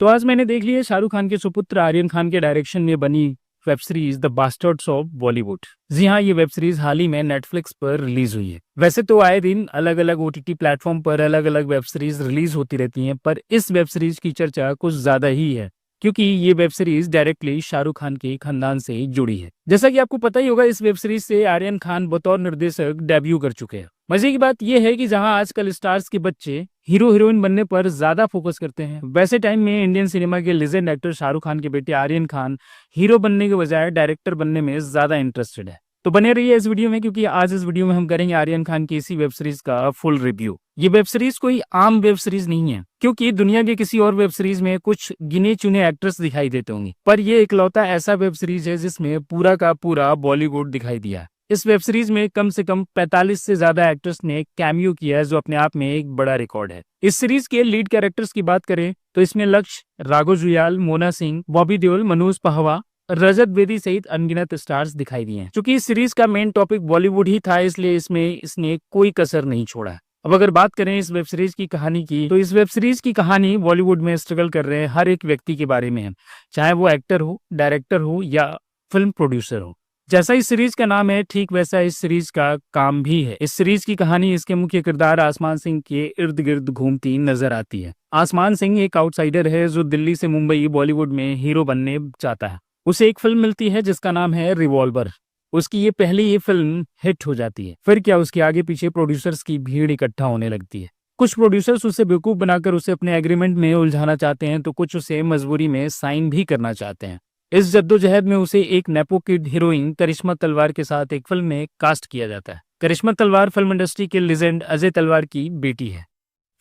तो आज मैंने देख लिया शाहरुख खान के सुपुत्र आर्यन खान के डायरेक्शन में बनी web series the bastards of Bollywood. जी हाँ, ये वेब सीरीज हाल ही में नेटफ्लिक्स पर रिलीज हुई है। वैसे तो आए दिन अलग अलग ओटीटी प्लेटफॉर्म पर अलग अलग वेब सीरीज रिलीज होती रहती हैं, पर इस वेब सीरीज की चर्चा कुछ ज्यादा ही है क्योंकि ये web series directly Shahrukh Khan के खानदान से जुड़ी है। जैसा कि आपको पता ही होगा, इस वेब सीरीज से आर्यन खान बतौर निर्देशक डेब्यू कर चुके हैं। मजे की बात यह है कि जहां आजकल स्टार्स के बच्चे हीरो हीरोइन बनने पर ज्यादा फोकस करते हैं, वैसे टाइम में इंडियन सिनेमा के लेजेंड एक्टर शाहरुख खान के बेटे आर्यन खान हीरो बनने के बजाय डायरेक्टर बनने में ज्यादा इंटरेस्टेड है। तो बने रहिए इस वीडियो में, क्योंकि आज इस वीडियो में हम करेंगे आर्यन खान की इसी वेब सीरीज का फुल रिव्यू। ये वेब सीरीज कोई आम वेब सीरीज नहीं है, क्योंकि दुनिया के किसी और वेब सीरीज में कुछ गिने चुने एक्टर्स दिखाई देते होंगे, पर ये इकलौता ऐसा वेब सीरीज है जिसमें पूरा का पूरा बॉलीवुड दिखाई दिया है। इस वेब सीरीज में कम से कम 45 से ज्यादा एक्टर्स ने कैमियो किया है, जो अपने आप में एक बड़ा रिकॉर्ड है। इस सीरीज के लीड कैरेक्टर्स की बात करें तो इसमें लक्ष्य, राघव जुयाल, मोना सिंह, बॉबी देओल, मनोज पहवा, रजत बेदी सहित अनगिनत स्टार्स दिखाई दिए हैं। चूंकि इस सीरीज का मेन टॉपिक बॉलीवुड ही था, इसलिए इसमें इसने कोई कसर नहीं छोड़ा। अब अगर बात करें इस वेब सीरीज की कहानी की, तो इस वेब सीरीज की कहानी बॉलीवुड में स्ट्रगल कर रहे हर एक व्यक्ति के बारे में है, चाहे वो एक्टर हो, डायरेक्टर हो या फिल्म प्रोड्यूसर हो। जैसा इस सीरीज का नाम है, ठीक वैसा इस सीरीज का काम भी है। इस सीरीज की कहानी इसके मुख्य किरदार आसमान सिंह के इर्द गिर्द घूमती नजर आती है। आसमान सिंह एक आउटसाइडर है जो दिल्ली से मुंबई बॉलीवुड में हीरो बनने चाहता है। उसे एक फिल्म मिलती है जिसका नाम है रिवॉल्वर। उसकी ये पहली फिल्म हिट हो जाती है। फिर क्या, उसके आगे पीछे प्रोड्यूसर्स की भीड़ इकट्ठा होने लगती है। कुछ प्रोड्यूसर्स उसे बेवकूफ बनाकर उसे अपने एग्रीमेंट में उलझाना चाहते हैं, तो कुछ उसे मजबूरी में साइन भी करना चाहते हैं। इस जद्दोजहद में उसे एक नेपो किड हीरोइन करिश्मा तलवार के साथ एक फिल्म में कास्ट किया जाता है। करिश्मा तलवार फिल्म इंडस्ट्री के लेजेंड अजय तलवार की बेटी है।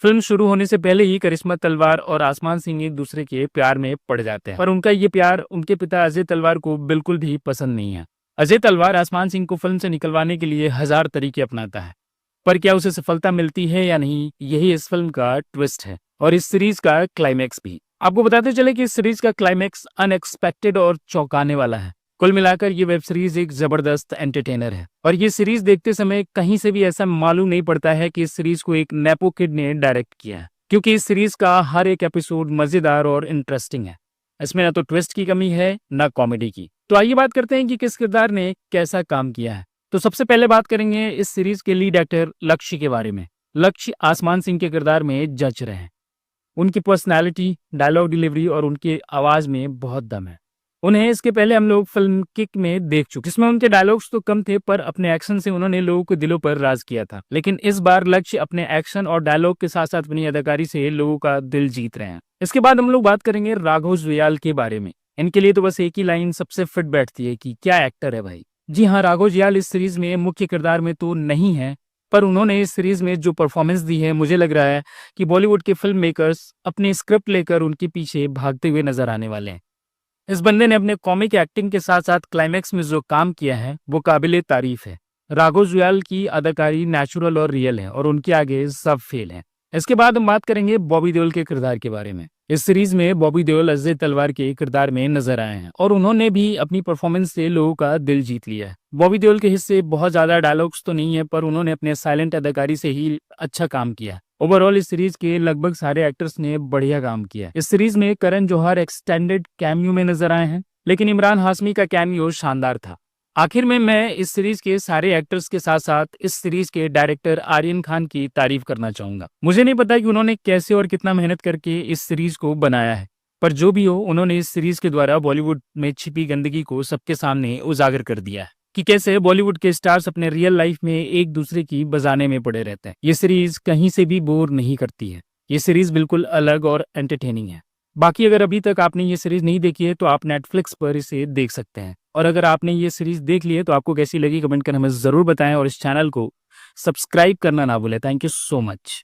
फिल्म शुरू होने से पहले ही करिश्मा तलवार और आसमान सिंह एक दूसरे के प्यार में पड़ जाते हैं, पर उनका ये प्यार उनके पिता अजय तलवार को बिल्कुल भी पसंद नहीं है। अजय तलवार आसमान सिंह को फिल्म से निकलवाने के लिए हजार तरीके अपनाता है, पर क्या उसे सफलता मिलती है या नहीं, यही इस फिल्म का ट्विस्ट है और इस सीरीज का क्लाइमैक्स भी। आपको बताते चले कि इस सीरीज का क्लाइमैक्स अनएक्सपेक्टेड और चौंकाने वाला है। कुल मिलाकर ये वेब सीरीज एक जबरदस्त एंटरटेनर है और ये सीरीज देखते समय कहीं से भी ऐसा मालूम नहीं पड़ता है कि इस सीरीज को एक नेपो किड ने डायरेक्ट किया है, क्योंकि इस सीरीज का हर एक एपिसोड मजेदार और इंटरेस्टिंग है। इसमें ना तो ट्विस्ट की कमी है, ना कॉमेडी की। तो आइए बात करते हैं कि किस किरदार ने कैसा काम किया है। तो सबसे पहले बात करेंगे इस सीरीज के लीड एक्टर लक्ष्य के बारे में। लक्ष्य आसमान सिंह के किरदार में जच रहे हैं। उनकी पर्सनालिटी, डायलॉग डिलीवरी और उनकी आवाज में बहुत दम है। उन्हें इसके पहले हम लोग फिल्म किक में देख चुके, जिसमें उनके डायलॉग्स तो कम थे, पर अपने एक्शन से उन्होंने लोगों के दिलों पर राज किया था। लेकिन इस बार लक्ष्य अपने एक्शन और डायलॉग के साथ साथ अपनी अदाकारी से लोगों का दिल जीत रहे हैं। इसके बाद हम लोग बात करेंगे राघव जुयाल के बारे में। इनके लिए तो बस एक ही लाइन सबसे फिट बैठती है कि क्या एक्टर है भाई। जी हाँ, राघव जुयाल इस सीरीज में मुख्य किरदार में तो नहीं है, पर उन्होंने इस सीरीज में जो परफॉर्मेंस दी है, मुझे लग रहा है कि बॉलीवुड के फिल्म मेकर्स अपनी स्क्रिप्ट लेकर उनके पीछे भागते हुए नजर आने वाले हैं। इस बंदे ने अपने कॉमिक एक्टिंग के साथ साथ क्लाइमैक्स में जो काम किया है वो काबिले तारीफ है। राघव जुयाल की अदाकारी नेचुरल और रियल है और उनके आगे सब फेल है। इसके बाद हम बात करेंगे बॉबी देओल के किरदार के बारे में। इस सीरीज में बॉबी देओल अजय तलवार के किरदार में नजर आए हैं और उन्होंने भी अपनी परफॉर्मेंस से लोगों का दिल जीत लिया है। बॉबी देओल के हिस्से बहुत ज्यादा डायलॉग्स तो नहीं है, पर उन्होंने अपने साइलेंट अदाकारी से ही अच्छा काम किया। ओवरऑल इस सीरीज के लगभग सारे एक्टर्स ने बढ़िया काम किया। इस सीरीज में करण जौहर एक्सटेंडेड कैमियो में नजर आए हैं, लेकिन इमरान हाशमी का कैमियो शानदार था। आखिर में मैं इस सीरीज के सारे एक्टर्स के साथ साथ इस सीरीज के डायरेक्टर आर्यन खान की तारीफ करना चाहूंगा। मुझे नहीं पता कि उन्होंने कैसे और कितना मेहनत करके इस सीरीज को बनाया है, पर जो भी हो, उन्होंने इस सीरीज के द्वारा बॉलीवुड में छिपी गंदगी को सबके सामने उजागर कर दिया है कि कैसे बॉलीवुड के स्टार्स अपने रियल लाइफ में एक दूसरे की बजाने में पड़े रहते हैं। ये सीरीज कहीं से भी बोर नहीं करती है। ये सीरीज बिल्कुल अलग और एंटरटेनिंग है। बाकी अगर अभी तक आपने ये सीरीज नहीं देखी है तो आप नेटफ्लिक्स पर इसे देख सकते हैं, और अगर आपने ये सीरीज देख ली है तो आपको कैसी लगी कमेंट कर हमें जरूर बताएं और इस चैनल को सब्सक्राइब करना ना भूलें। Thank you so much.